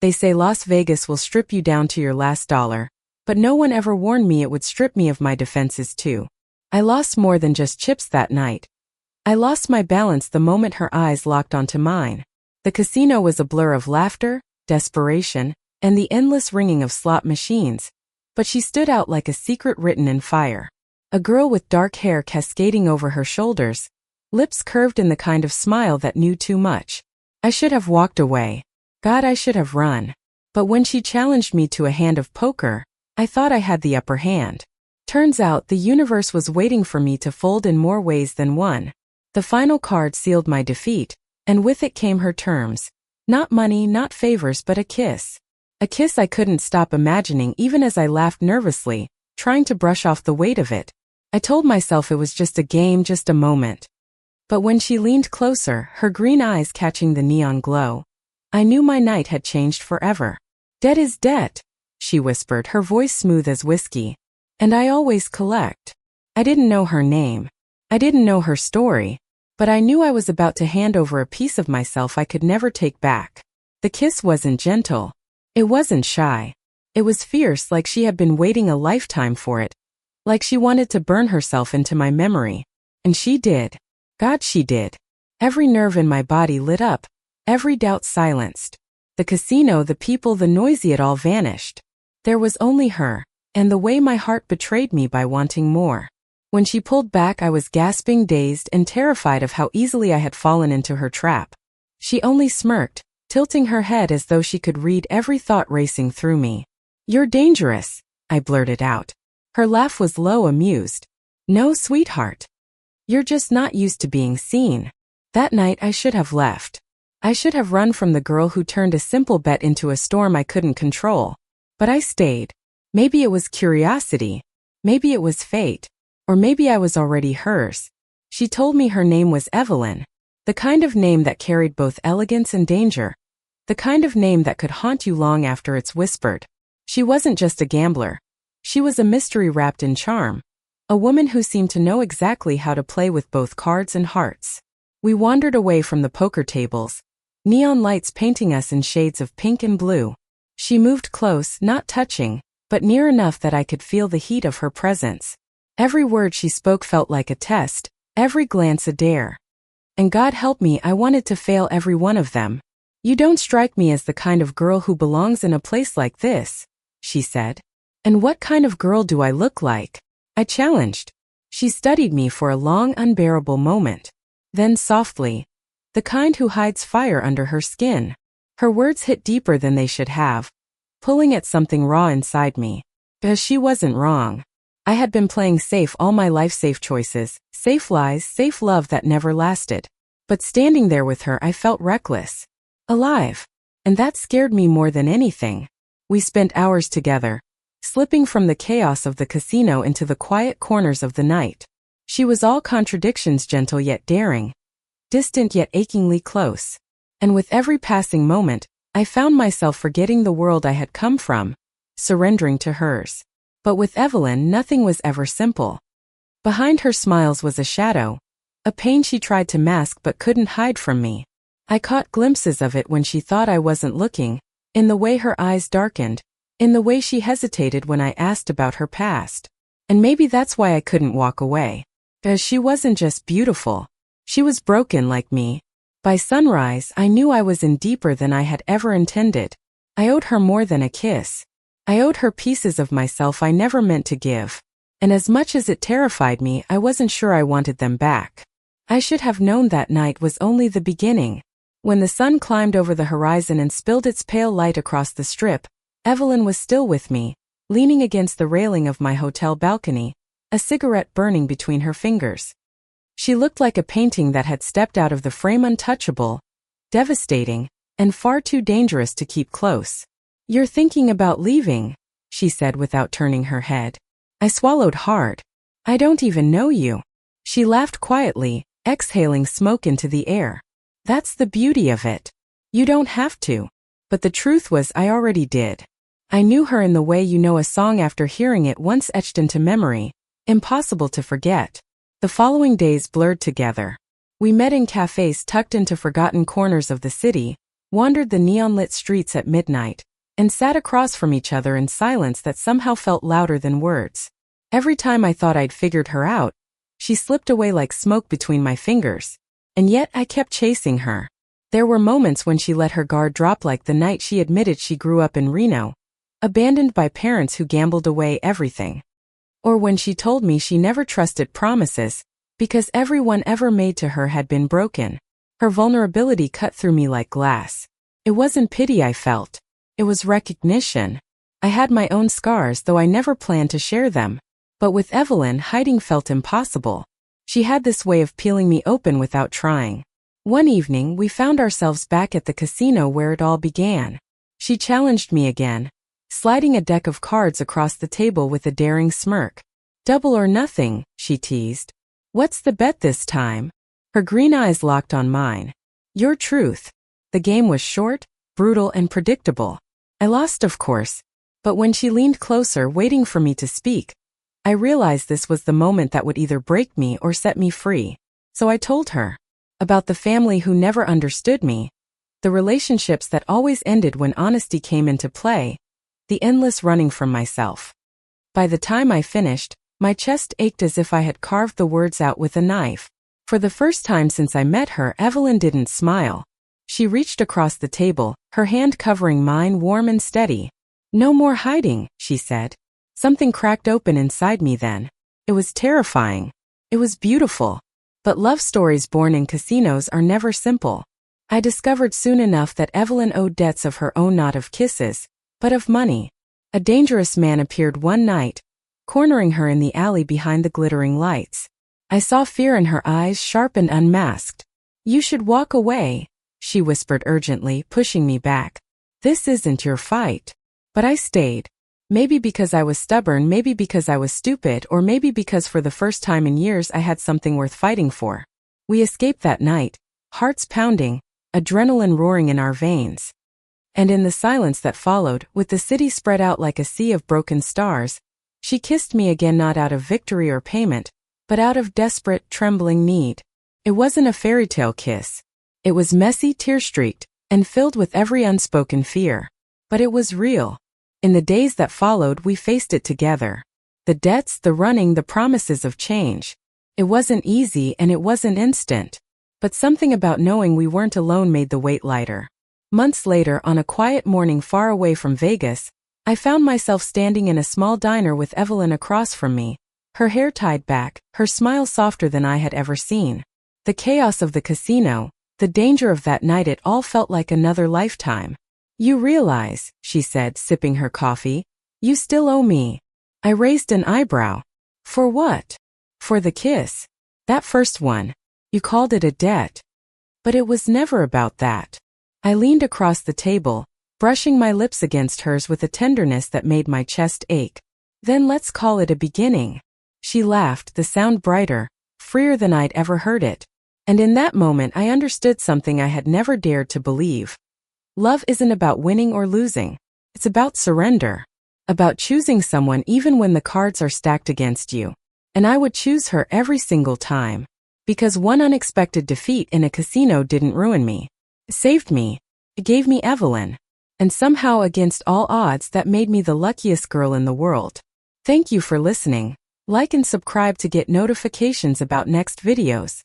They say Las Vegas will strip you down to your last dollar, but no one ever warned me it would strip me of my defenses too. I lost more than just chips that night. I lost my balance the moment her eyes locked onto mine. The casino was a blur of laughter, desperation, and the endless ringing of slot machines, but she stood out like a secret written in fire. A girl with dark hair cascading over her shoulders, lips curved in the kind of smile that knew too much. I should have walked away. God, I should have run. But when she challenged me to a hand of poker, I thought I had the upper hand. Turns out the universe was waiting for me to fold in more ways than one. The final card sealed my defeat, and with it came her terms. Not money, not favors, but a kiss. A kiss I couldn't stop imagining even as I laughed nervously, trying to brush off the weight of it. I told myself it was just a game, just a moment. But when she leaned closer, her green eyes catching the neon glow, I knew my night had changed forever. Debt is debt, she whispered, her voice smooth as whiskey. And I always collect. I didn't know her name. I didn't know her story. But I knew I was about to hand over a piece of myself I could never take back. The kiss wasn't gentle. It wasn't shy. It was fierce, like she had been waiting a lifetime for it. Like she wanted to burn herself into my memory. And she did. God, she did. Every nerve in my body lit up. Every doubt silenced. The casino, the people, the noisy, it all vanished. There was only her, and the way my heart betrayed me by wanting more. When she pulled back, I was gasping, dazed, and terrified of how easily I had fallen into her trap. She only smirked, tilting her head as though she could read every thought racing through me. "You're dangerous," I blurted out. Her laugh was low, amused. "No, sweetheart. You're just not used to being seen." That night I should have left. I should have run from the girl who turned a simple bet into a storm I couldn't control. But I stayed. Maybe it was curiosity. Maybe it was fate. Or maybe I was already hers. She told me her name was Evelyn. The kind of name that carried both elegance and danger. The kind of name that could haunt you long after it's whispered. She wasn't just a gambler. She was a mystery wrapped in charm. A woman who seemed to know exactly how to play with both cards and hearts. We wandered away from the poker tables, neon lights painting us in shades of pink and blue. She moved close, not touching, but near enough that I could feel the heat of her presence. Every word she spoke felt like a test, every glance a dare. And God help me, I wanted to fail every one of them. "You don't strike me as the kind of girl who belongs in a place like this," she said. "And what kind of girl do I look like?" I challenged. She studied me for a long, unbearable moment. Then softly, "The kind who hides fire under her skin." Her words hit deeper than they should have, pulling at something raw inside me. Because she wasn't wrong. I had been playing safe all my life, safe choices, safe lies, safe love that never lasted. But standing there with her, I felt reckless. Alive. And that scared me more than anything. We spent hours together, slipping from the chaos of the casino into the quiet corners of the night. She was all contradictions, gentle yet daring, distant yet achingly close. And with every passing moment, I found myself forgetting the world I had come from, surrendering to hers. But with Evelyn, nothing was ever simple. Behind her smiles was a shadow, a pain she tried to mask but couldn't hide from me. I caught glimpses of it when she thought I wasn't looking, in the way her eyes darkened, in the way she hesitated when I asked about her past. And maybe that's why I couldn't walk away. Because she wasn't just beautiful. She was broken like me. By sunrise, I knew I was in deeper than I had ever intended. I owed her more than a kiss. I owed her pieces of myself I never meant to give. And as much as it terrified me, I wasn't sure I wanted them back. I should have known that night was only the beginning. When the sun climbed over the horizon and spilled its pale light across the strip, Evelyn was still with me, leaning against the railing of my hotel balcony, a cigarette burning between her fingers. She looked like a painting that had stepped out of the frame, untouchable, devastating, and far too dangerous to keep close. "You're thinking about leaving," she said without turning her head. I swallowed hard. "I don't even know you." She laughed quietly, exhaling smoke into the air. "That's the beauty of it. You don't have to." But the truth was I already did. I knew her in the way you know a song after hearing it once, etched into memory, impossible to forget. The following days blurred together. We met in cafes tucked into forgotten corners of the city, wandered the neon-lit streets at midnight, and sat across from each other in silence that somehow felt louder than words. Every time I thought I'd figured her out, she slipped away like smoke between my fingers. And yet I kept chasing her. There were moments when she let her guard drop, like the night she admitted she grew up in Reno, abandoned by parents who gambled away everything. Or when she told me she never trusted promises, because everyone ever made to her had been broken. Her vulnerability cut through me like glass. It wasn't pity I felt. It was recognition. I had my own scars, though I never planned to share them. But with Evelyn, hiding felt impossible. She had this way of peeling me open without trying. One evening, we found ourselves back at the casino where it all began. She challenged me again, sliding a deck of cards across the table with a daring smirk. "Double or nothing," she teased. "What's the bet this time?" Her green eyes locked on mine. "Your truth." The game was short, brutal, and predictable. I lost, of course, but when she leaned closer, waiting for me to speak, I realized this was the moment that would either break me or set me free. So I told her about the family who never understood me, the relationships that always ended when honesty came into play, the endless running from myself. By the time I finished, my chest ached as if I had carved the words out with a knife. For the first time since I met her, Evelyn didn't smile. She reached across the table, her hand covering mine, warm and steady. "No more hiding," she said. Something cracked open inside me then. It was terrifying. It was beautiful. But love stories born in casinos are never simple. I discovered soon enough that Evelyn owed debts of her own, not of kisses, but of money. A dangerous man appeared one night, cornering her in the alley behind the glittering lights. I saw fear in her eyes, sharp and unmasked. "You should walk away," she whispered urgently, pushing me back. "This isn't your fight." But I stayed. Maybe because I was stubborn, maybe because I was stupid, or maybe because for the first time in years I had something worth fighting for. We escaped that night, hearts pounding, adrenaline roaring in our veins. And in the silence that followed, with the city spread out like a sea of broken stars, she kissed me again, not out of victory or payment, but out of desperate, trembling need. It wasn't a fairy tale kiss. It was messy, tear-streaked, and filled with every unspoken fear. But it was real. In the days that followed, we faced it together. The debts, the running, the promises of change. It wasn't easy and it wasn't instant. But something about knowing we weren't alone made the weight lighter. Months later, on a quiet morning far away from Vegas, I found myself standing in a small diner with Evelyn across from me, her hair tied back, her smile softer than I had ever seen. The chaos of the casino, the danger of that night, it all felt like another lifetime. "You realize," she said, sipping her coffee, "you still owe me." I raised an eyebrow. "For what?" "For the kiss. That first one. You called it a debt." "But it was never about that." I leaned across the table, brushing my lips against hers with a tenderness that made my chest ache. "Then let's call it a beginning." She laughed, the sound brighter, freer than I'd ever heard it. And in that moment I understood something I had never dared to believe. Love isn't about winning or losing. It's about surrender. About choosing someone even when the cards are stacked against you. And I would choose her every single time. Because one unexpected defeat in a casino didn't ruin me. It saved me. It gave me Evelyn. And somehow, against all odds, that made me the luckiest girl in the world. Thank you for listening. Like and subscribe to get notifications about next videos.